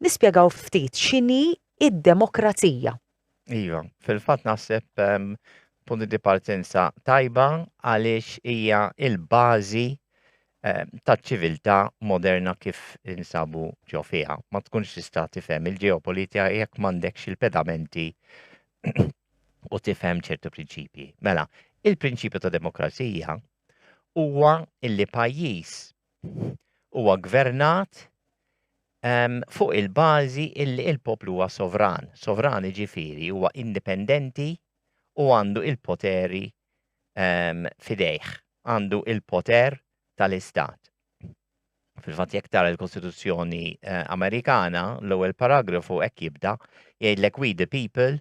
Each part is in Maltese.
nispjegaw ftit x'inhi id-demokrazija. Iva, fil-fatt naħseb punti di partenza tajba għaliex hija il-bażi taċ-ċiviltà moderna kif insabu ġew fiha. Ma tkunx tista' tifhem il-ġeopolitika jekk m'għandekx il-pedamenti u tifhem ċertu prinċipji. Mela, il-prinċipju ta' demokrazija huwa illi pajjiż huwa gvernat fuq il-bażi illi il-poplu huwa sovran. Sovran jiġifieri huwa indipendenti u għandu il-poteri fidejh. Għandu il-poter tal-istat. Fil-fatt jekk tara l-Kostituzzjoni Amerikana, l-ewwel paragrafu hekk jibda jgħidlek we the people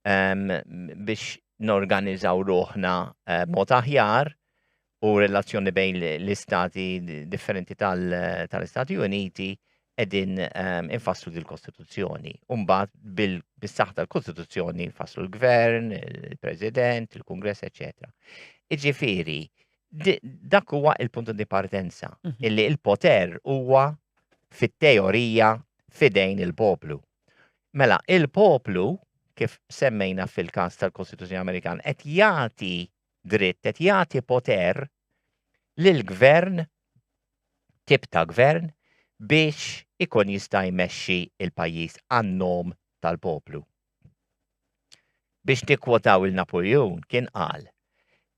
biex norganizzaw ruħna mod aħjar u relazzjoni bejn l-istati differenti tal-Istati Uniti edin infasslu dil-Kostituzzjoni. Umbat bis-saħħ tal-Kostituzzjoni infasslu l-Gvern, il-President, il-Kongress, eccetera. Iġifieri, dak huwa il-punto di partenza, illi il-poter huwa fit-teorija fidejn il-poplu. Mela, il-poplu, kif semmejna fil-każ tal-Kostituzzjoni Amerikan, qed jagħti dritt, qed jagħti poter lill-gvern, tip ta' gvern, biex ikun jista' jmexxi il-pajjiż għan-nom tal-poplu. Biex nikkwotaw il-Napoleon kien qal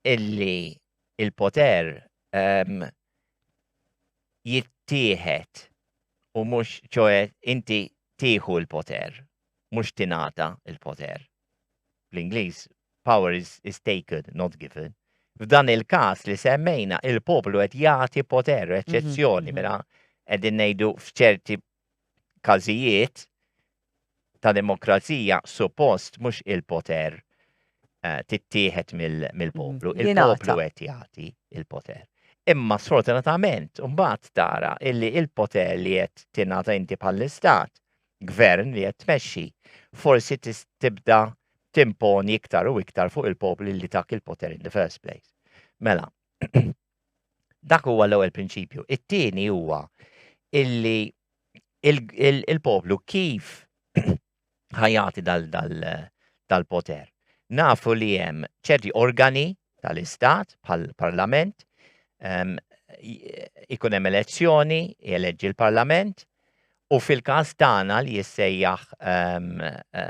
illi il-poter jittieħed u mhux ċoe inti tieħu l-poter, mhux tingħata il-poter. Bl-Ingliż, power is taken, not given. F'dan il-każ li semmejna il-poplu qed jagħti poter, eċċezzjoni mela qegħdin ngħidu f'ċerti każijiet ta' demokrazija suppost mhux il-poter tittieħed mill-poplu, il-poplu qed jagħti il-poter. Imma sfortunatament mbagħad tara illi il-poter li qed tingħata inti bħall-istat, gvern li qed tmexxi, forsi tibda timponi iktar u iktar fuq il-poplu li tak il-poter in the first place. Mela, dak huwa l-ewwel prinċipju. It-tieni huwa illi il-poplu kif ħajati dal-poter. Nafu li hemm ċerti organi tal-istat, bħal-parlament, ikun hemm elezzjoni, jeleġġi l-parlament, u fil-każ tagħna li jissejjaħ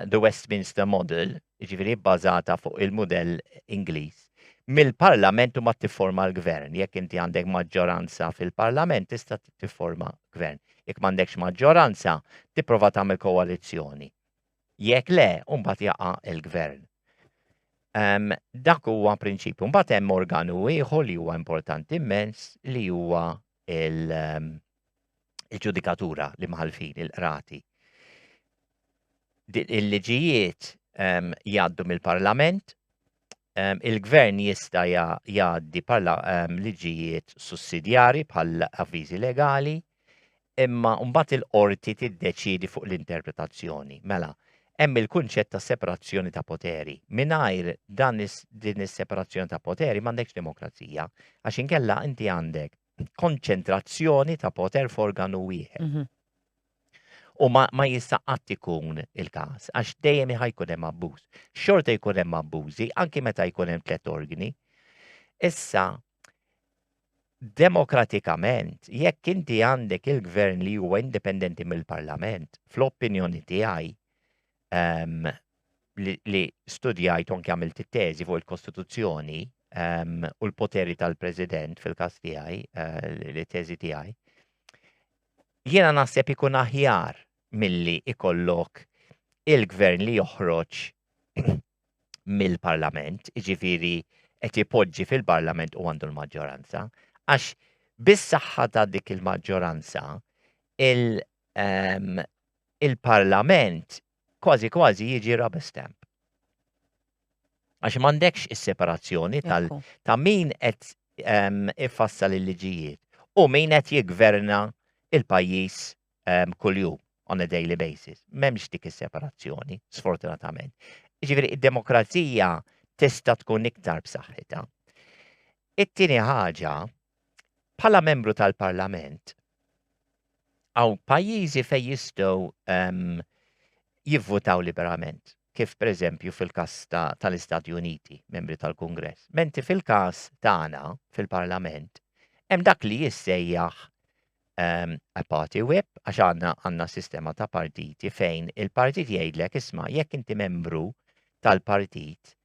the Westminster Model, jiġifieri bbażata fuq il-mudell Ingliż. Mill-parlament u ma tifforma l-gvern. Jekk inti għandek maġġoranza fil-parlament, tista' tifforma gvern. Jekk m'għandekx maġġoranza, tipprova tagħmel koalizzjoni. Jekk le, mbagħad jaqa' il-gvern. Dak huwa prinċipju. Mbagħad hemm organu ieħor li huwa importanti immens li huwa il-ġudikatura li maħalfin il-qrati. Il-liġijiet jgħaddu mill-parlament, il-gvern jista' jgħaddi liġijiet sussidjarji bħal avviżi legali, imma mbagħad il-qorti tiddeċiedi fuq l-interpretazzjoni. Mela, hemm il-kunċett ta' separazzjoni ta' poteri. Mingħajr din is-separazzjoni ta' poteri m'għandekx demokrazija, għax inkella inti għandek konċentrazzjoni ta' poter f'organu wieħed. U ma jista' qatt ikun il-każ, għax dejjem ħajkun hemm abbuż. Xorta jkun hemm abbużi, anke meta jkun hemm tliet organi. Issa, demokratikament, jekk inti għandek il-gvern li huwa indipendenti mill-parlament, fl-opinjoni tiegħi li studjajt anke għamilt it-teżi fuq il-Kostituzzjoni u l-poteri tal-President fil-każ tiegħi, li teżi tiegħi, jiena naħseb ikun aħjar milli ikollok il-gvern li joħroġ mill-parlament, jiġifieri qed jipoġġi fil-parlament u għandu l-maġġoranza, għax bis-saħħa ta' dik il-maġġoranza il-parlament kważi jiġi rubber stamp. Għax m'għandekx is-separazzjoni ta' min qed ifassal il-liġijiet u min qed jiggverna il-pajjiż kuljum on a daily basis. M'hemmx dik is-separazzjoni, sfortunatament. Jiġifieri id-demokrazija tista' tkun iktar b'saħħitha. It-tieni ħaġa, bħala membru tal-Parlament, Għaw pajjiżi fej jistgħu jivvotaw liberament, kif pereżempju fil-każ tal-Istati Uniti, membri tal-Kungress. Menti fil-każ tagħna fil-Parlament, hemm dak li jissejjaħ a party whip, għax għandna sistema ta' partiti fejn il-partit jgħidlek isma' jekk inti membru tal-partit,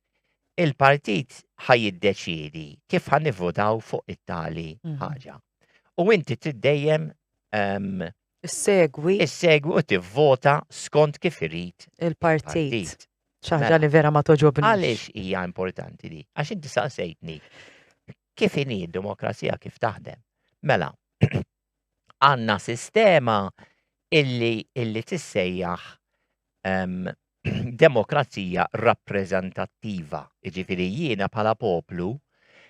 il-partit ħajiddeċiedi kif ħannivvotaw fuq it-tali ħaġa. U inti tiddejjem Segwi issegwi u tivvota skont kif irid il-partit. ċaħġa li vera ma toġobni. Għaliex hija importanti di? Għax inti saqsejtni kif inhi d-demokrazija kif taħdem. Mela, għandna sistema illi tissejjaħ demokrazija rappreżentattiva. Jiġifieri jiena bħala poplu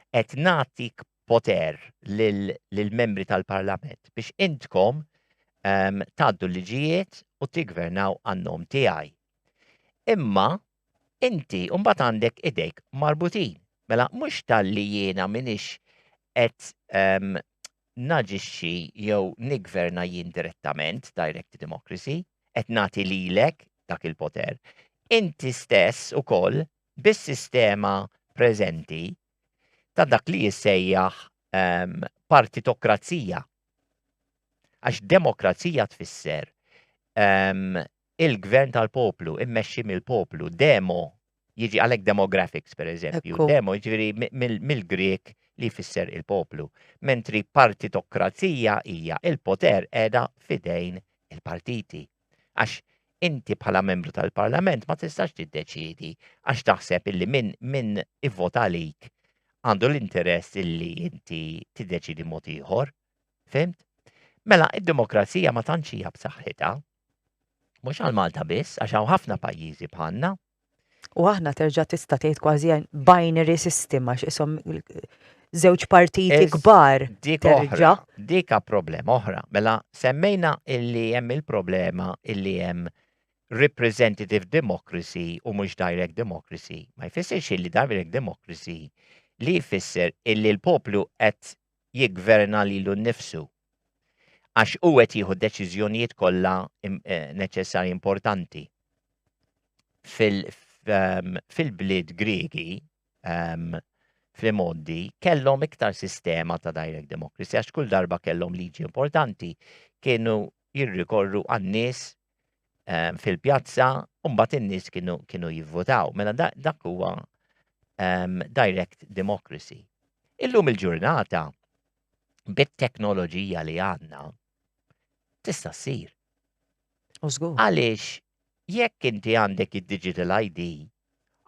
qed nagħtik poter lill-membri tal-Parlament biex intkom tgħaddu l-liġijiet u tigvernaw għan-nom tiegħi. Imma inti mbagħad għandek idejk marbutin. Mela mhux talli jiena m'iniex qed naġixxi jew nigverna jien direttament, direct democracy, qed nagħti lilek dak il-poter. Inti stess ukoll bis-sistema preżenti ta' dak li jissejjaħ partitokrazija. Għax demokrazija tfisser il-gvern tal-poplu, immexxi mill-poplu, demo, jiġi għalhekk demographics pereżempju, Ekku. demo jiġifieri mill-Grek li jfisser il-poplu, mentri partitokrazija hija il-poter qiegħda fidejn il-partiti. Għax inti bħala membru tal-Parlament ma tistax tiddeċiedi għax taħseb illi min ivvota għalik għandu l-interess illi inti tiddeċidi mod ieħor, fimt? Mela, id-demokrazija ma tantx hija b'saħħitha. Mhux għal Malta biss, għax hawn ħafna pajjiżi bħalna. U aħna terġa' tista' tgħid kważi binary system għax ishom żewġ partiti kbar Dik oħra, terġa'. dika problema oħra. Mela, semmejna illi hemm il-problema illi hemm representative democracy u mhux direct democracy. Ma jfissirx illi direct democracy li jfisser illi l-poplu qed jiggverna lilu nnifsu. Għax u qed jieħu deċiżjonijiet kollha neċessarji importanti. Fil-bliet Griegi, fl-modi, kellhom iktar sistema ta' direct democracy, għax kull darba kellhom liġi importanti, kienu jirrikorru għan-nies fil-pjazza, u mbagħad in-nies kienu jivvotaw. Mela dak huwa direct democracy. Illum il-ġurnata, bit-teknoloġija li għandna, tista' ssir. U żgur. Għaliex jekk inti għandek id-digital ID,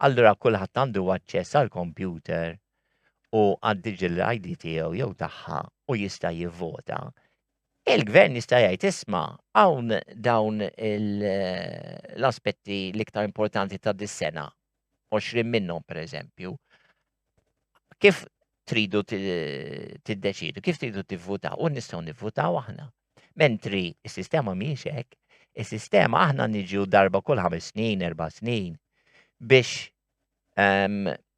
allura kulħadd għandu aċċess għal computer u għad-digital ID tiegħu jew tagħha u jista' jivvota. Il-gvern jista' jgħid isma' hawn dawn l-aspetti l-iktar importanti ta' dis-sena, 20 minnhom pereżempju. Kif tridu tiddeċidu, kif tridu tivvutaw, u nistgħu nivvutaw aħna. Mentri is-sistema mhijiex hekk, is-sistema aħna niġu darba kull 5 snin, 4 snin biex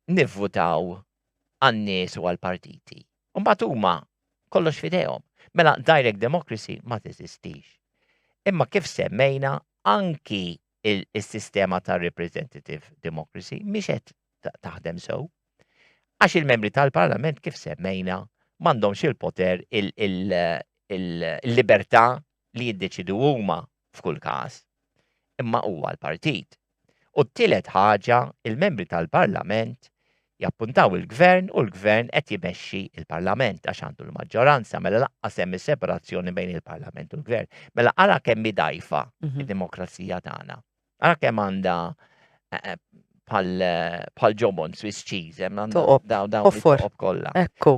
nivvutaw għan-nies u għall-partiti. U mbagħad huma kollox f'idejhom. Mela direct democracy ma teżistix. Imma kif semmejna anki is-sistema ta' representative democracy mhix qed taħdem sew. Għax il-membri tal-Parlament kif semmejna m'għandhomx il-poter il-libertà li jiddeċidu huma f'kull każ, imma huwa l-partit. U t-tielet ħaġa, il-membri tal-Parlament jappuntaw il-gvern u l-gvern qed jimexxi il-Parlament għax għandu l-maġġoranza, mela laqqas hemm is-separazzjoni bejn il-Parlament u l-gvern. Mela ara kemm hi dgħajfa id-demokrazija tagħna. Ara kemm għandha bħal ġobon Swiss cheese, hemm għandha dawn it-toqob kollha. Ekku.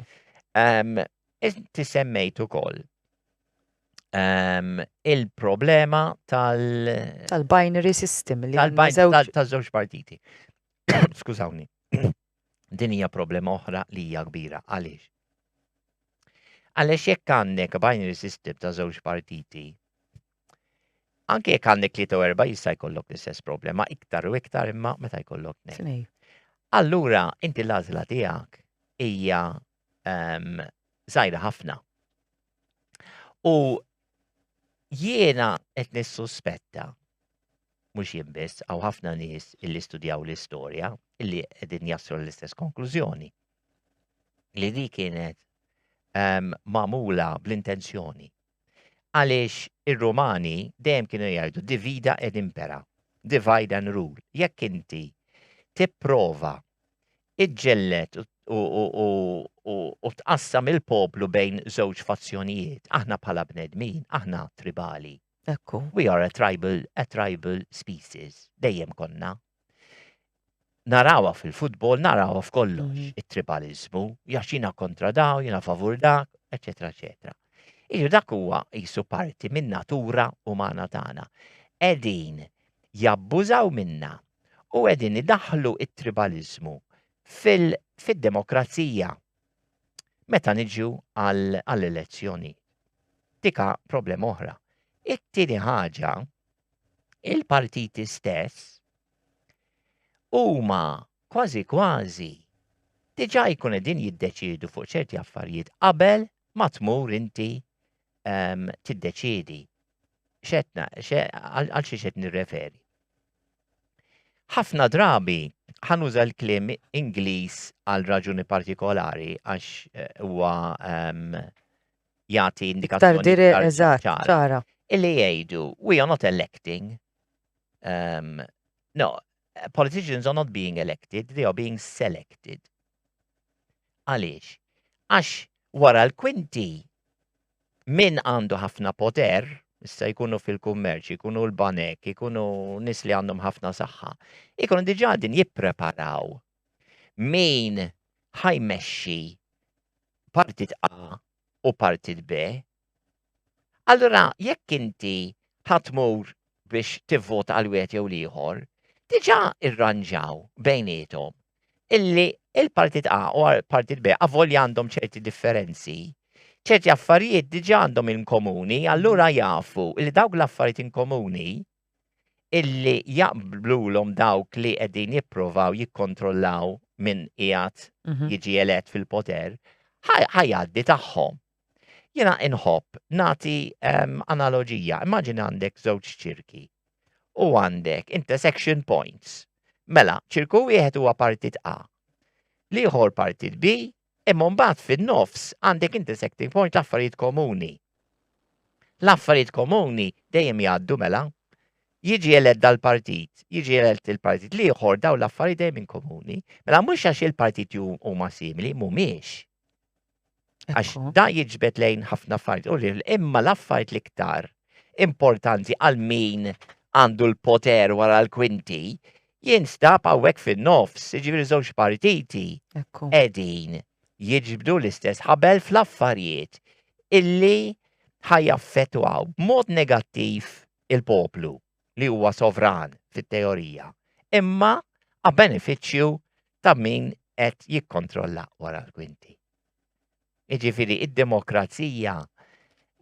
Inti semmejt ukoll il-problema Tal-binary system li tal-żewġ partiti. Skużawni. Din hija problema oħra li hija kbira. Għaliex? Għaliex jekk għandek binary system ta' żewġ partiti, anke jekk għandek 3 u 4 jista' jkollok l-istess problema iktar u iktar imma meta jkollok tnejn. Allura inti l-għażla tiegħek hija żgħira ħafna. U jiena qed nissuspetta mhux jien biss hawn ħafna nies illi studjaw l-istorja illi qegħdin jaslu l-istess konklużjoni. Li di kienet magħmula bl-intenzjoni. Għaliex ir-Rumani dejjem kienu jgħidu divida ed impera, divide and rule. Jekk inti tipprova iġġellet u tqassam il-poplu bejn żewġ fazzjonijiet, aħna bħala bnedmin, aħna tribali. Ekku. We are a tribal species. Dejjem konna. Narawa fil-futbol, narawa f'kollox. Il-tribalizmu, jaxina kontra daw, jina favur dak, eccetera, eccetera. Iġu dak huwa jisu parti minn natura umana tagħna. Edin jabbużaw minna u edin idaħlu it-tribalizmu fil-demokrazija meta niġu għall-elezzjoni. Tika problema oħra. It-tieni ħaġa, il-partiti stess huma kważi diġà jkun qegħdin jiddeċiedu fuq ċerti affarijiet qabel ma tmur inti tiddeċiedi. Għal xi qed nirreferi. Ħafna drabi ħanuża l-kliem Ingliż għal raġuni partikolari għax huwa jagħti indikazzjoni Tardiri eżatt, ċara. Illi jgħidu, we are not electing. No, politicians are not being elected, they are being selected. Għaliex? Għax wara l-kwinti min għandu ħafna poter, issa jkunu fil-kummerċ, jkunu l-banek, jkunu nis li għandhom ħafna saħħa, jkunu diġà din jippreparaw min ħajmexxi partit A u partit B. Allura, jekk inti ħatmur biex tivvota għal wieħed jew ieħor, diġà irranġaw bejniethom illi il-partit A u partit B avolja għandhom ċerti differenzi, ċerti affarijiet diġà għandhom in komuni, allura jafu illi dawk l-affarijiet in komuni illi jaqblulhom dawk li qegħdin jippruvaw jikkontrollaw min qiegħed jiġi elett fil-poter, ħajgħaddi tagħhom. Jena inħobb nagħti analoġija. Immaġina għandek żewġ ċirki u għandek intersection points. Mela, ċirku wieħed huwa partit A, l-ieħor partit B, imma mbagħad fin-nofs għandek intersecting point l-affarijiet komuni. L-affarijiet komuni dejjem jgħaddu mela. Jiġi elett dal-partit, jiġi elett il-partit l-ieħor daw l-affarijiet dejjem komuni. Mela mhux għax il-partit huma simili, mhumiex. Għax da jiġbed lejn ħafna affarijiet. Imma l-affarijiet l-iktar importanti għal min għandu l-poter wara l-kwinti jinstab hawnhekk fin-nofs, jiġifieri żewġ partiti qegħdin jiġbdu l-istess ħabel fl-affarijiet illi ħajaffettwaw b'mod negattiv il-poplu li huwa sovran fit-teorija, imma a benefiċċju ta' min qed jikkontrolla wara l-kwinti. Jiġifieri id-demokrazija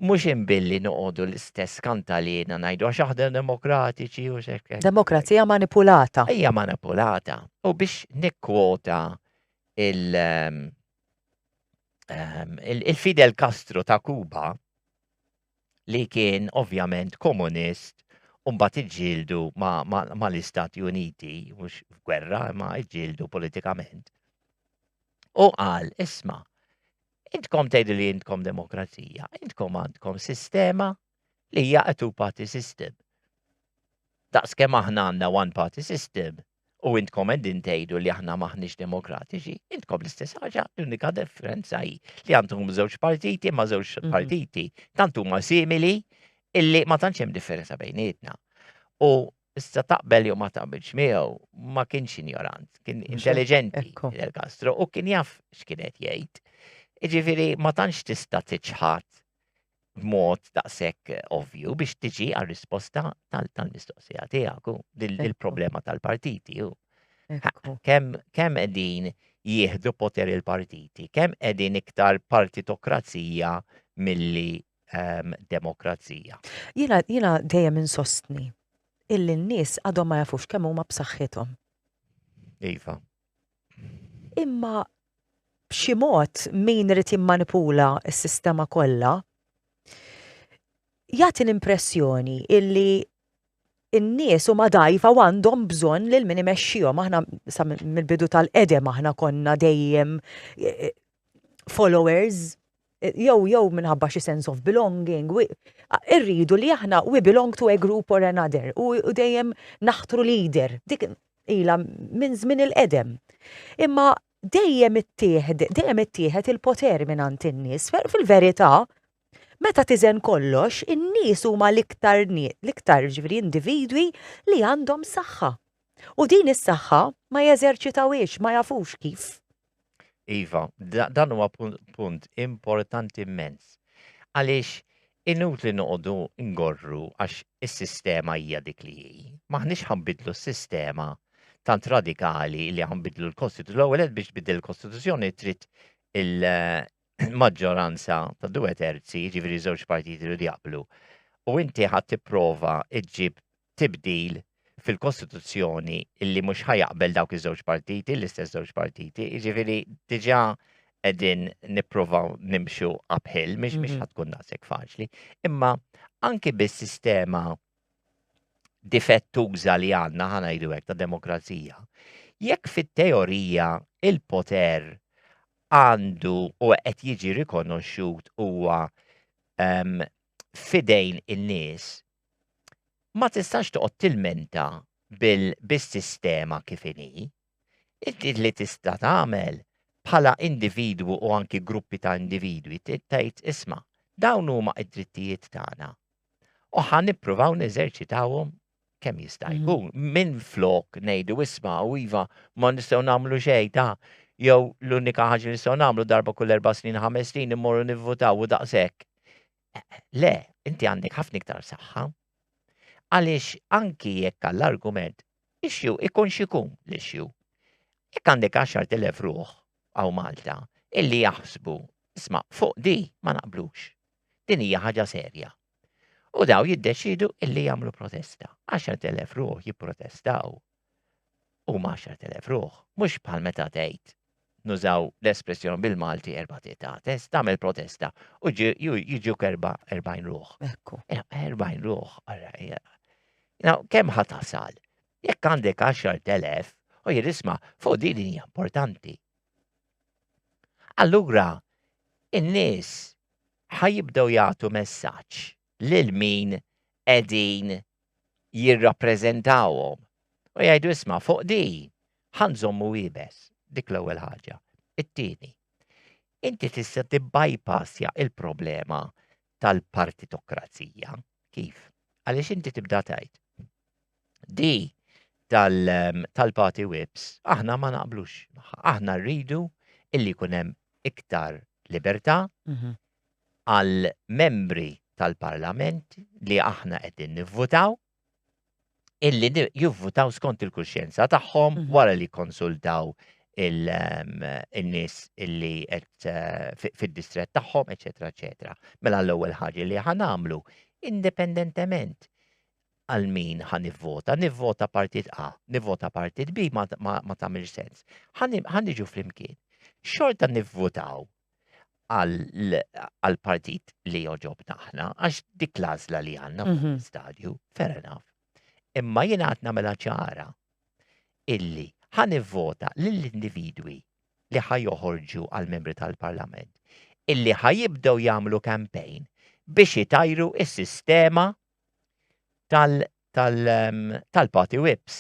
mhux inbilli noqogħdu l-istess kantalina ngħidu għax aħna demokratiċi u x'hekk. Demokrazija manipulata. Hija manipulata. U biex nikkwota il-Fidel Castro ta' Kuba li kien ovvjament komunist u mbagħad iġġieldu ma' l-Istati Uniti mhux f'gwerra ma iġġieldu politikament. U qal, isma' intkom tgħidu li intkom demokrazija, intkom għandkom sistema li hija a two-party system. Daqskemm aħna għandna one-party system u intkom qegħdin tgħidu li aħna maħniex demokratiċi, intkom l-istess ħaġa, l-unika differenza hi li għandhom żewġ partiti ma' żewġ partiti tant huma simili illi ma tantx hemm differenza bejnietna. U issa taqbel jew ma taqbilx miegħu ma kienx ignorant, kien intelligenti Fidel Castro u kien jaf x'kienet jgħid. Jiġifieri ma tantx tista' tiċħad b'mod daqshekk ovvju biex tiġi għar-risposta tal-mistoqsija tiegħek il-problema tal-partiti hu. Kemm qegħdin jieħdu poter il-partiti, kemm qegħdin iktar partitokrazija milli demokrazija. Jiena dejjem insostni illi n-nies għadhom ma jafux kemm huma b'saħħithom. Iva. Imma b'xi mod min irid jimmanipula s-sistema kollha jagħti l-impressjoni illi in-nies huma dgħajfa u għandhom bżonn lil min imexxihom. Aħna sa mill-bidu tal-qedem aħna konna dejjem followers jew minħabba xi sense of belonging. Irridu li aħna we belong to a group or another u dejjem naħtru leader. Dik ilha minn żmien il-qedem. Imma dejjem ittieħed il-poter mingħand in-nies. Fil-verità, meta tiżen kollox, in-nies huma l-iktar ġifieri individwi li għandhom saħħa. U din is-saħħa ma jeżerċitawiex, ma jafux kif. Iva, dan huwa punt importanti immens. Għaliex inutli noqogħdu ngorru għax is-sistema hija dik li hi. Maħniex ħanbidlu s-sistema tant radikali li ħanbidlu l-Kostituzzjoni. L-ewwel biex tbiddel il-Kostituzzjoni trid il-maġġoranza ta' 2/3, ġifieri żewġ partiti li jaqblu. U inti ħadd tipprova iġġib tibdil fil-Kostituzzjoni illi mhux ħajaqbel dawk iż-żewġ partiti, l-istess żewġ partiti, jiġifieri diġà qegħdin nippruvaw nimxu uphill, mhix ħatkun daqshekk faċli. Imma anke bis-sistema difettuża li għandna ħanajdu hekk ta' demokrazija, jekk fit-teorija il-poter għandu u qed jiġi rikonoxxut huwa fidejn in-nies, ma tistax toqgħod tilmenta bis-sistema kif inhi. Inti li tista' tagħmel bħala individwu u anki gruppi ta' individwi tgħid isma' dawn huma id-drittijiet tagħna. U ħan nippruvaw neżerċitawhom kemm jista' jkun. Minflok ngħidu isma' u iva ma nistgħu nagħmlu xejn ta' jew l-unika ħaġa li nistgħu nagħmlu darba kull 4 snin 5 snin immorru nivvutaw u daqshekk. Le, inti għandek ħafna iktar saħħa. Għaliex anki jekk għall-argument issue ikun xikun l-issue. Jekk għandek 10,000 ruħ għaw Malta illi jaħsbu isma' fuq di ma naqblux. Din hija ħaġa serja. U daw jiddeċidu illi jagħmlu protesta. 10,000 ruħ jipprotestaw. U ma 10,000 ruħ, mhux bħal meta tgħid nużaw l-espressjoni bil-Malti test, tagħmel protesta u jiġu 40 ruħ. Ekku. 40 ruħ. Kemm ħatasal? Jekk għandek 10,000 u jirisma' fuq din hija importanti. Allura in-nies ħajibdew jagħtu messaġġ lil min qegħdin jirrappreżentawhom. U jgħidu isma' fuq di ħanżommu wiebes. Dik l-ewwel ħaġa. It-tieni. Inti tista' tibbypassja il-problema tal-partitokrazija. Kif? Għaliex inti tibda tgħid. Di tal-party whips aħna ma naqblux. Aħna rridu illi jkun hemm iktar libertà għal membri tal-Parlament li aħna qegħdin nivvutaw illi jivvutaw skont il-kuxjenza tagħhom wara li konsultaw il-nies illi qed fid-distrett tagħhom, eċetera, eċetera. Mela l-ewwel ħaġa li ħanamlu indipendentement għal min ħanivvota, nivvota partit A, nivvota partit B ma tagħmilx sens. Ħaniġu flimkien. Xorta nivvotaw għal partit li joġobna aħna, għax dik l-għażla li għandna fil-stadju, fair enough. Imma jiena qed nagħmilha ċara illi ħanivvota lill-individwi li ħajjoħorġu għal membri tal-Parlament, illi ħajibdew jagħmlu campaign biex jitajru is-sistema tal-party whips.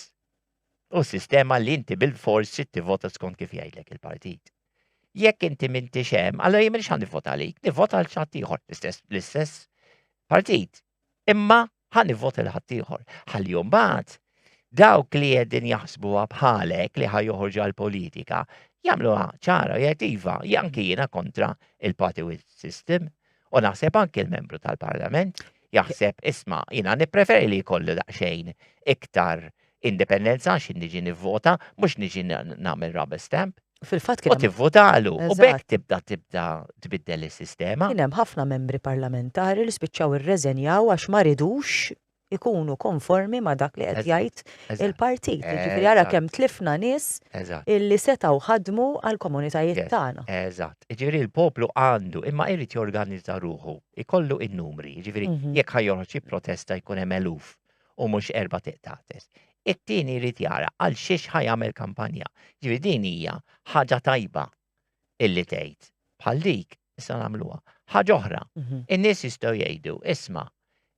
U sistema li inti bil-fors tivvota skont kif jgħidlek il-partit. Jekk inti m'inti xem, allora jien m'għandix nivvota għalik, nivvota għal xi ħadd ieħor l-istess partit. Imma ħanivvota l ħadd ieħor. Ħalli mbagħad dawk li qegħdin jaħsbuha bħalek li ħajjoħorġu għall-politika jagħmluha ċara jgħid iva, anki jiena kontra il-party whip system u naħseb anke l-membru tal-Parlament jaħseb isma' jiena nippreferi li jkollu daqsxejn iktar indipendenza għax niġi nivvota, mhux niġi nagħmel rubber stamp. Fil-fatt U tivvotalu. U bekk tibda tbiddel is-sistema. Kien hemm ħafna membri parlamentari li spiċċaw irreżenjaw għax ma ridux ikunu konformi ma dak li qed jgħid Eżatt. il-partit. Ġifieri ara kemm tlifna nies Eżatt. illi setgħu ħadmu għall-komunitajiet Yes, tagħna. Eżatt. Ġifieri il-poplu għandu imma jrid jorganizza ruħu, ikollu in-numri, ġifieri Mhm. jekk ħajjoħroġ jipprotesta jkun hemm eluf u mhux 4 tiqtates. It-tieni jrid jara għal xiex ħajamel kampanja. Ġifieri din hija ħaġa tajba illi tgħid bħal dik issa nagħmluha. Ħaġa oħra, Mhm. in-nies jistgħu jgħidu isma'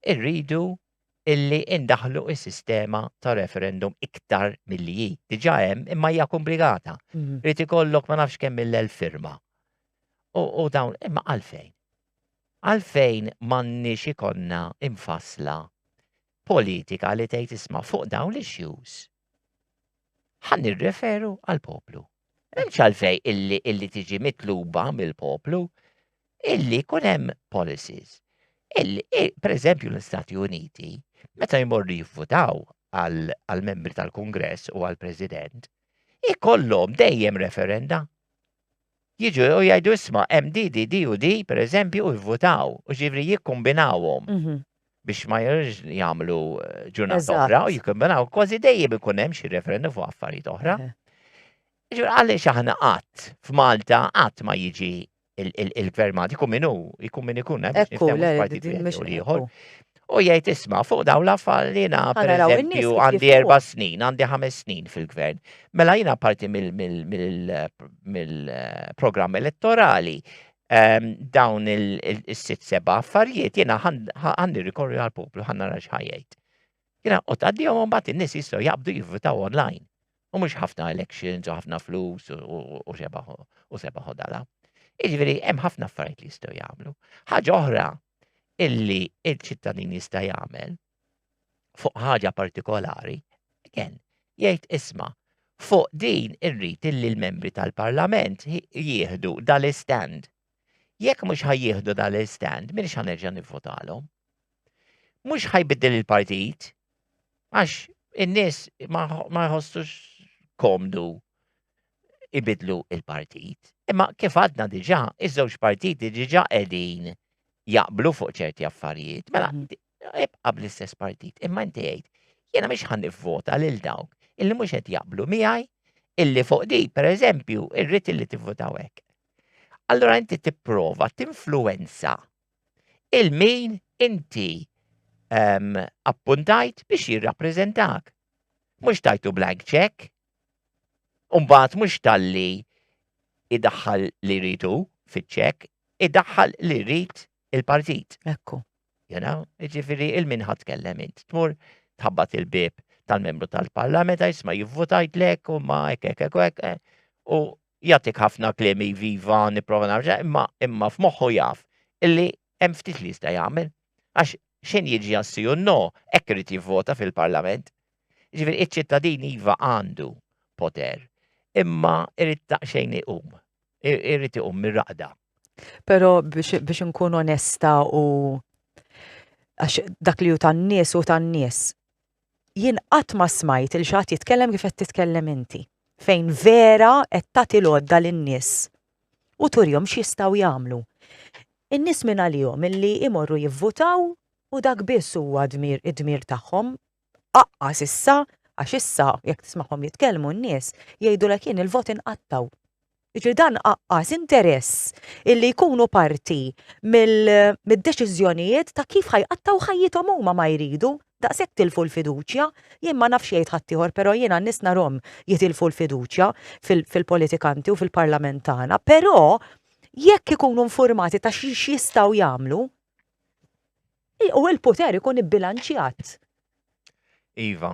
irridu illi indaħlu is-sistema ta' referendum iktar milli hi. Diġà hemm imma hija komplikata. Mhm. Rrid ikollok ma nafx kemm mill-1000 firma. U dawn imma għalfejn? Għalfejn m'għandniex ikollna infassla politika li tgħid isma' fuq dawn l-issues ħan nirreferu għall-poplu. M'hemmx għalfejn illi tiġi mitluba mill-poplu illi jkun hemm policies. Pereżempju l-Istati Uniti, meta jmorru jivvutaw għal-membri tal-Kungress u għall-President, ikollhom dejjem referenda. Jiġu u jgħidu isma' hemm di u di pereżempju u jivvutaw u ġifri jikkombinawhom Mhm. biex ma jirġ jagħmlu ġurnata Eżatt. oħra u jikkombinaw kważi dejjem ikun hemm xi referendum fuq affarijiet oħra. Eħe. Ġifri għaliex aħna qatt f'Malta qatt ma jiġi il-gvern Malti jkun min hu, jkun min ikun biex Ekku, niftehmu le, f'partit din wieħed mhix jew ieħor. ekku. U jgħid isma' fuq dawn l-affarijiet jiena Ħanaraw in-nies pereżempju kif għandi jifhmuh. 4 snin, għandi 5 snin fil-gvern. Mela jiena parti mill-programm elettorali dawn il-6-7 affarijiet jiena ħandi rikorri għall-poplu ħan nara x'ħajjejt. Jiena u tgħaddihom mbagħad in-nies jistgħu jaqbdu jivvutaw online. U mhux ħafna elections u ħafna flus u sebaħ dala. Jiġifieri hemm ħafna affarijiet li jistgħu jagħmlu. Ħaġa oħra illi il-ċittadin jista' jagħmel fuq ħaġa partikolari, again, jgħid isma' fuq din irrid illi l-membri tal-Parlament jieħdu dal-istand. Jekk mhux ħajjieħdu dal-istand, minix ħanerġa' nivvotalhom. Mhux ħajbiddel il-partit għax in-nies ma jħossux komdu ibidlu il-partit. Imma kif għadna diġà, iż-żewġ partiti diġà qegħdin jaqblu fuq ċerti affarijiet. Mela Mhm. ibqa' bl-istess partit. Imma inti jgħid jiena mhix ħan nivvota lil dawk illi mhux qed jaqblu miegħi illi fuq di pereżempju irrid illi tivvotaw hekk. Allura inti tipprova tinfluwenza il-min inti appuntajt biex jirrappreżentak. Mhux tajtu blank check, u mbagħad mhux talli idaħħal li jridu fiċ-check, idaħħal li jrid il-partit. Ekku. You know? Ġifieri il-min ħatkellem int. Tmur tħabbat il-bib tal-membru tal-Parlament jisma' jivvotajt lek u ma hekk u jagħtik ħafna kliem viva nipprova narġa' imma f'moħħu jaf illi hemm ftit li jista' jagħmel għax xejn jiġi jassi u no hekk irid jivvota fil-Parlament. Ġifieri iċ-ċittadin iva għandu poter imma irid daqsxejn iqum. Irid iqum mir-raqda. Però biex nkun onesta u għax dak li hu tan-nies u tan-nies. Jien qatt ma smajt il xatt jitkellem kif qed titkellem inti. Fejn vera qed tagħti lodda lin-nies u turjhom x'jistgħu jagħmlu. In-nies minn għalihom illi imorru jivvutaw u dak biss huwa id-dmir tagħhom aqqas issa għax issa jekk tismagħhom jitkellmu n-nies jgħidulek jien il-vot inqattaw. Jiġri dan aqqas interess illi jkunu parti mid-deċiżjonijiet ta' kif ħajqattaw ħajjithom huma ma jridu. Daqshekk tilfu l-fiduċja, jien ma nafx jgħid ħadd ieħor, però jiena n-nies narhom jitilfu l-fiduċja fil-politikanti u fil-parlament tagħna, però jekk ikunu informati ta' x'jistgħu jagħmlu, u l-poter ikun ibbilanċjat. Iva,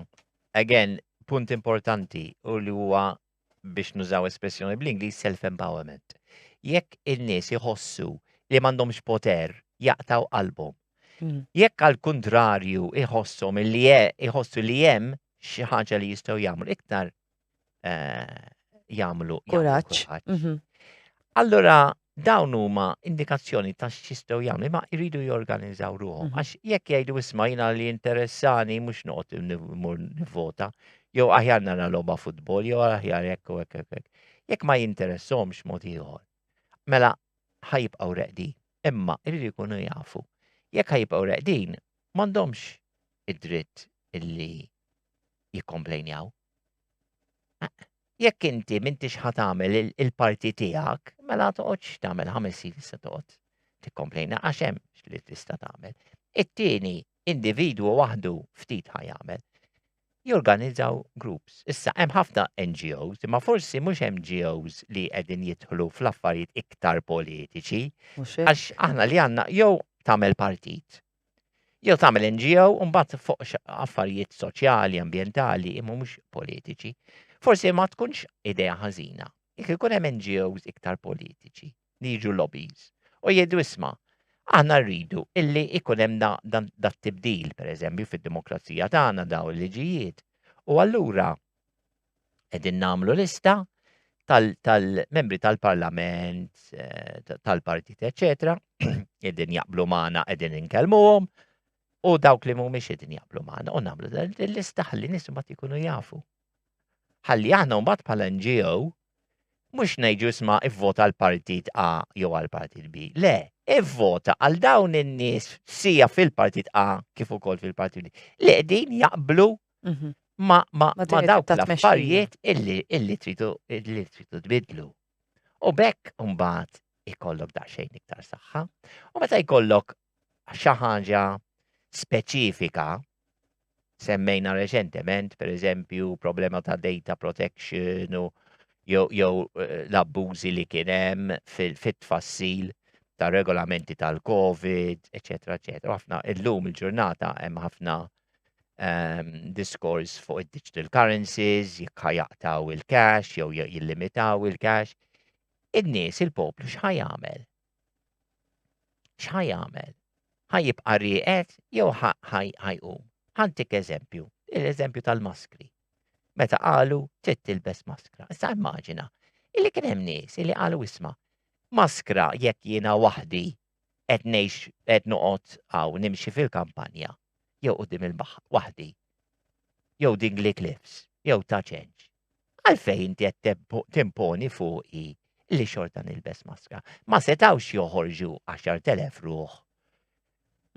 again, punt importanti u li huwa biex nużaw espressjoni bl-Ingliż self-empowerment. Jekk in-nies iħossu li m'għandhomx poter jaqtaw qalbhom. Jekk għal kontrarju iħossom li iħossu li hemm xi ħaġa li jistgħu jagħmlu iktar jagħmlu Kuraġġ. Allura dawn huma indikazzjoni ta' x'jistgħu jagħmlu imma jridu jorganizzaw ruhom. Għax jekk jgħidu isma' jiena li interessani mhux noqgħod nimur nivvota, jew aħjar nara logħba futbol, jew aħjar hekk u hekk. Jekk ma jinteressahomx mod ieħor, mela ħajibqgħu reqdin, imma jridu jkunu jafu. Jekk ħajibqgħu reqdin, m'għandhomx id-dritt illi jikkomplejnjaw. Jekk inti m'intix ħatamel il-parti tiegħek, mela toqgħodx tagħmel 5 snin issa toqgħod tikkomplejna għax hemm li tista' tagħmel. It-tieni individwu waħdu ftit ħajamel. Jorganizzaw groups. Issa hemm ħafna NGOs, imma forsi mhux NGOs li qegħdin jidħlu fl-affarijiet iktar politiċi, għax aħna li għandna jew tagħmel partit. Jew tagħmel NGO u mbagħad fuq affarijiet soċjali, ambjentali, imma mhux politiċi. Forsi ma tkunx idea ħażina. Jekk ikun hemm NGOs iktar politiċi li jiġu lobbies u jgħidu isma' aħna rridu illi ikun hemm dat tibdil, pereżempju fid-demokrazija tagħna daw il-liġijiet. U allura qegħdin nagħmlu lista tal-membri tal-Parlament, tal-partit, eċetera, qegħdin jaqblu magħna qegħdin inkellmuhom u dawk li mhumiex qegħdin jaqblu magħna u nagħmlu din il-lista ħalli nies mbagħad ikunu jafu. Ħalli aħna mbagħad bħala NGO mhux ngħidu isma' ivvota l-partit A jew għall-partit B. Le, ivvota għal dawn in-nies sija fil-partit A kif ukoll fil-partit B li qegħdin jaqblu ma dawk l-affarijiet illi tridu tbidlu. U bekk mbagħad ikollok daqsxejn iktar saħħa. U meta jkollok xi ħaġa speċifika, semmejna reċentement, pereżempju, problema ta' data protection u jew l-abbużi li kien hemm fit-tfassil ta' regolamenti tal-COVID, eċetera, eċetera. Ħafna illum il-ġurnata hemm ħafna diskors fuq id-digital currencies, jaqtaw il-cash, jew jillimitaw il-cash. Id-nies, il-poplu, x'ħajjagħmel? X'ħajjagħmel? Ħajjibqa' rieqed jew ħajqum. Ħantik eżempju, l-eżempju tal-maskri. Meta qalu trid tilbes maskra. Issa immaġina, illi kien hemm nies illi qalu isma' maskra jekk jiena waħdi qed ngħix qed noqgħod hawn nimxi fil-kampanja jew qudiem il-baħħ waħdi. Jew Dingley Cliffs, jew ta' ċenġ. Għalfejn inti qed timponi fuqi li xorta nilbes maskra. Ma setawx joħorġu 10,000 ruħ.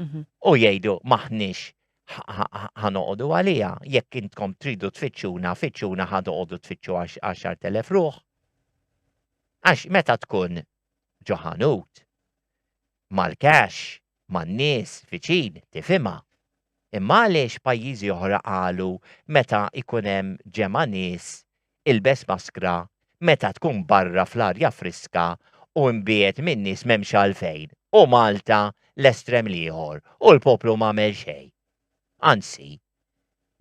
U jgħidu maħniex ħanoqogħdu għalija, jekk intkom tridu tfittxuna ħanoqogħdu tfittxu 10,000 ruħ. Għax meta tkun ġo ħanut mal-cash, man-nies fiċin, tifhimha. Imma għaliex pajjiżi oħra qalu meta ikun hemm ġemma nies ilbes maskra meta tkun barra fl-arja friska u mbiet minn nies m'hemmx għalfejn. U Malta l-estrem ieħor u l-poplu m'għamel xejn. Anzi,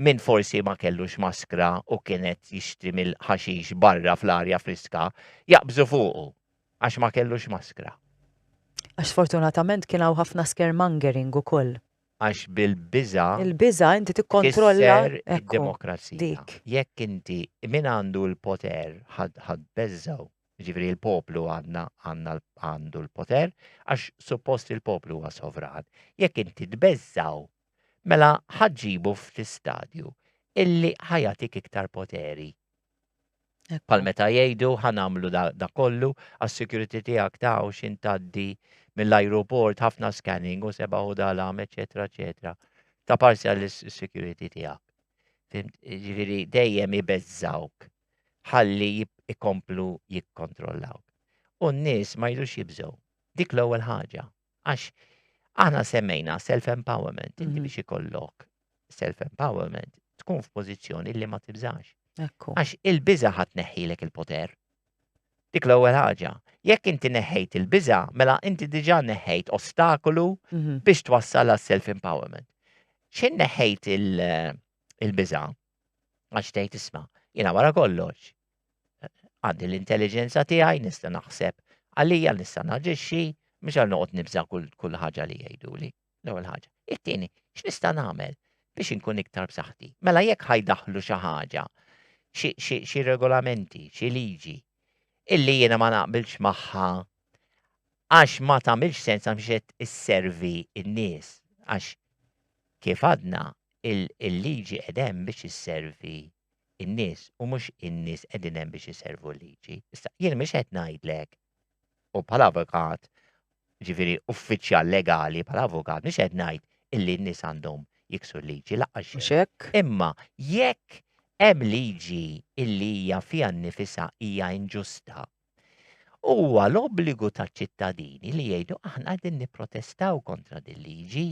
min forsi ma kellux maskra u kienet jixtri mill-ħaxix barra fl-arja friska, jaqbżu fuqu għax ma kellux maskra. Għax fortunatament kien hawn ħafna scaremongering ukoll. Għax bil-biża Il-biża inti tikkontrolla id-demokrazija. Jekk inti min għandu l-poter ħad beżżaw, ġifri il-poplu għandu l-poter, għax suppost il-poplu huwa sovran. Jekk inti tbeżżaw, mela ħaġġibu fl-istadju illi ħajatik iktar poteri. Pal meta jgħidu ħanamlu da kollu għas-security tiegħek ta' u xintaddi mill-ajruport ħafna scanning u sebaħu dalam, eċetera, eċetera. Ta' parzjal is-security tiegħek. Ġifieri dejjem ibeżżawk ħalli ikomplu jikkontrollawk. U n-nies ma jridux jibżgħu. Dik l-ewwel ħaġa. Għax aħna semmejna self-empowerment, inti biex ikollok self-empowerment, tkun f'pożizzjoni li ma tibżax. Għax il-biża ħadd neħħilek il-poter. Dik l-ewwel ħaġa. Jekk inti neħħejt il-biża, mela inti diġà neħħejt ostakolu biex twassal għas self-empowerment. X'in neħħejt il-biża? Għax tgħid isma' jiena wara kollox. Għandi l-intelligenza tiegħi nista' naħseb għalija nista' naġixxi mhux għal noqgħod nibża kull ħaġa li jgħiduli. L-ewwel ħaġa. It-tieni, x'nista' nagħmel biex inkun iktar b'saħħti? Mela jekk ħajdaħlu xi ħaġa, xi regolamenti, xi liġi, illi jiena ma naqbilx magħha għax ma tagħmilx sens għax qed isservi n-nies. Għax kif għadna il-liġi qed hemm biex isservi n-nies u mhux in-nies qegħdin hemm biex iservu l-liġi. Issa jien mhux qed ngħidlek u bħala avukat ġifieri uffiċjal legali bħala avukat mhux qed ngħid illi n-nies għandhom jiksu liġi laqqax Mhux xejn. hekk? Imma jekk hemm liġi illi hija fiha nnifisha hija inġusta, huwa l-obbligu taċ-ċittadini li jgħidu aħna qegħdin nipprotestaw kontra din liġi.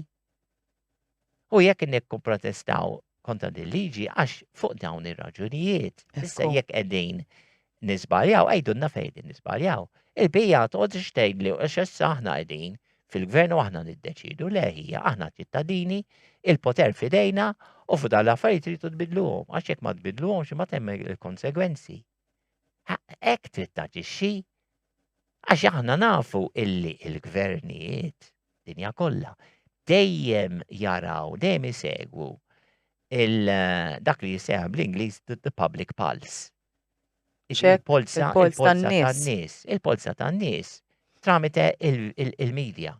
U jekk nikkumprotestaw kontra din liġi għax fuq dawn ir-raġunijiet. Issa Ekku. jekk qegħdin nisbaljaw, għajdunna fejn nisbaljaw. Il-bija tqgħodx tgħidli għax issa aħna qegħdin fil-gvern u aħna niddeċidu le hija aħna ċittadini, il-poter fidejna u fuq dan l-affarijiet tridu tbidluhom għax jekk ma tbidluhomx ma temm il-konsegwenzi. Hekk trid taġixxi għax aħna nafu illi il-gvernijiet dinja kollha dejjem jaraw, dejjem isegwu dak li jisejħ bl-Ingliż the public pulse. Il-polsa tan-nies. Il-polsa tan-nies tramite il-medja.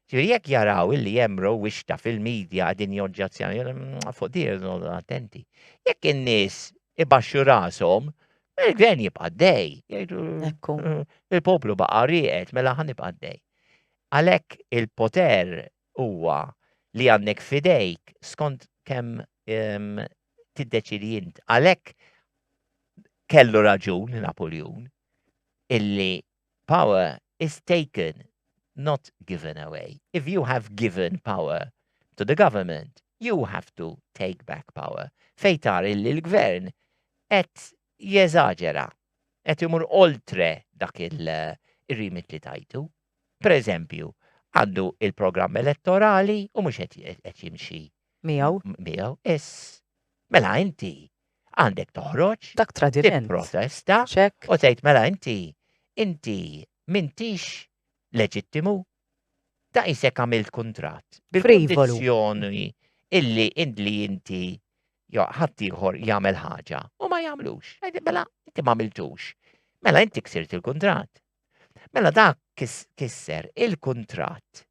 Ġifieri jekk jaraw illi jemru wixta fil-medja qegħdin joġġazzjoni fuq dir attenti. Jekk in-nies ibaxxu rashom, il-gvern jibqa' dej. Ekku. Il-poplu baqa' rieqed mela ħanibqa' dej. Għalhekk il-poter huwa li għandek fidejk skont kemm tiddeċidi int. Għalhekk kellu raġun Napoleon illi power is taken, not given away. If you have given power to the government, you have to take back power. Fejtar illi l-gvern qed jeżaġera, qed imur oltre dak il-rimit li tajtu. Per eżempju, għandu il-programm elettorali u mhux qed jimxi Miegħu. Mela inti għandek toħroġ Dak tradiment. tipprotesta Ċekk. u tgħid mela inti m'intix leġittimu. Da isek għamilt kuntratt. Frivolu. Bil-kondizzjoni illi inti ħadd ieħor jagħmel ħaġa u ma jagħmlux. Mela inti m'għamiltux. Mela inti ksirt il-kuntratt. Mela dak kisser il-kuntratt.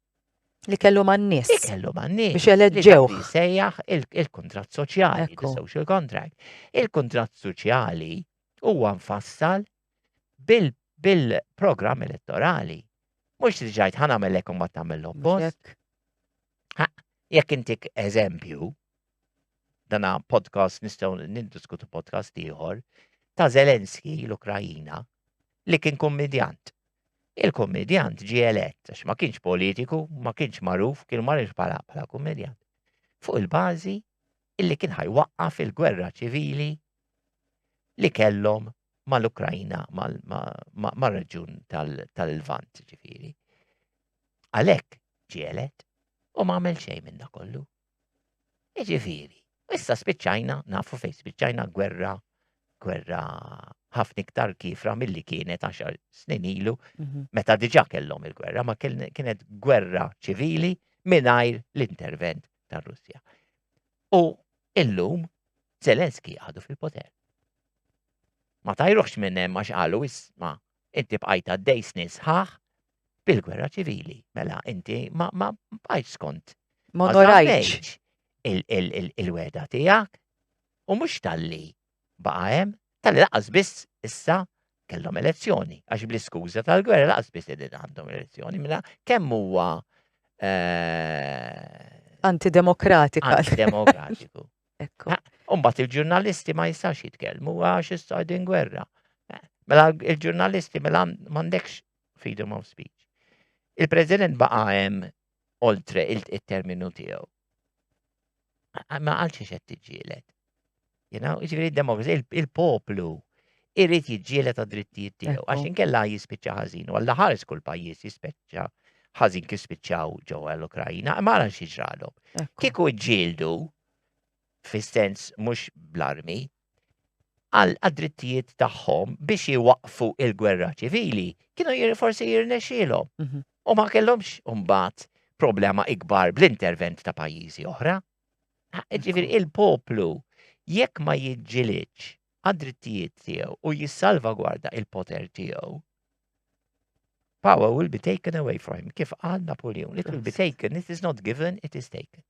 Li kellu man-nies. Li kellu man-nies. Biex eleġġewh. Li sejjaħ il-kuntratt soċjali, Ekku. social contract. Il-kuntratt soċjali huwa mfassal bil-programm elettorali. Mhux tiġajt ħanamellek u ma tagħmel l-oppost. Ċekk. Jekk intik eżempju, dana podcast nistgħu nindiskutu podcast ieħor ta' Zelensky l-Ukrajina li kien kommedjant. Il-kommedjant ġie elett għax ma kienx politiku, ma kienx magħruf, kien magħruf bħala kommedjant. Fuq il-bażi illi kien ħajwaqqaf il-gwerra ċivili li kellhom mal-Ukrajna, mar-reġjun tal-Lvant ġifieri. Għalhekk ġie elett u ma għamel xejn minn dak kollu. Ġifieri, issa spiċċajna nafu fejn spiċċajna gwerra ħafna iktar kifra milli kienet 10 snin ilu meta diġà kellhom il-gwerra, ma kienet gwerra ċivili mingħajr l-intervent tar-Russja. U illum Zelensky għadu fil-poter. Ma tajruħx minn hemm għax qalu isma' inti bqajt għaddej snin sħaħ bil-gwerra ċivili. Mela inti ma bqajtx skont. Ma onorajtx. Il-weda tiegħek u mhux talli baqa' hemm tal-li laqas biss issa kellhom elezzjoni għax bl-iskuża tal-gwerra laqas biss qegħdin għandhom elezzjoni. Mela kemm huwa Antidemokratiku. Ekku. Mbagħad il-ġurnalisti ma jistax jitkellmu għax issa qegħdin gwerra. Mela il-ġurnalisti mela m'għandekx freedom of speech. Il-President baqa' hemm oltre il-terminu tiegħu. Ma għalx qed tiġġieled. Ġifieri d-demokrazija il-poplu irrid jiġġieled għad-drittijiet tiegħu għax inkella jispiċċa ħażin u alla ħares kull pajjiż jispiċċa ħażin kif spiċċaw ġewwa l-Ukrajna, ma nafx jiġralhom. Kieku ġġieldu fis-sens mhux bl-armi għad-drittijiet tagħhom biex iwaqfu il-gwerra ċivili, kienu forsi jirnexxielhom. U ma kellhomx mbagħad problema ikbar bl-intervent ta' pajjiżi oħra. Ġifieri il-poplu jekk ma jiġġielidx għad-drittijiet tiegħu u jissalvagwarda il-poter tiegħu, power will be taken away from him. Kif qal Napoleon, it will be taken, it is not given, it is taken.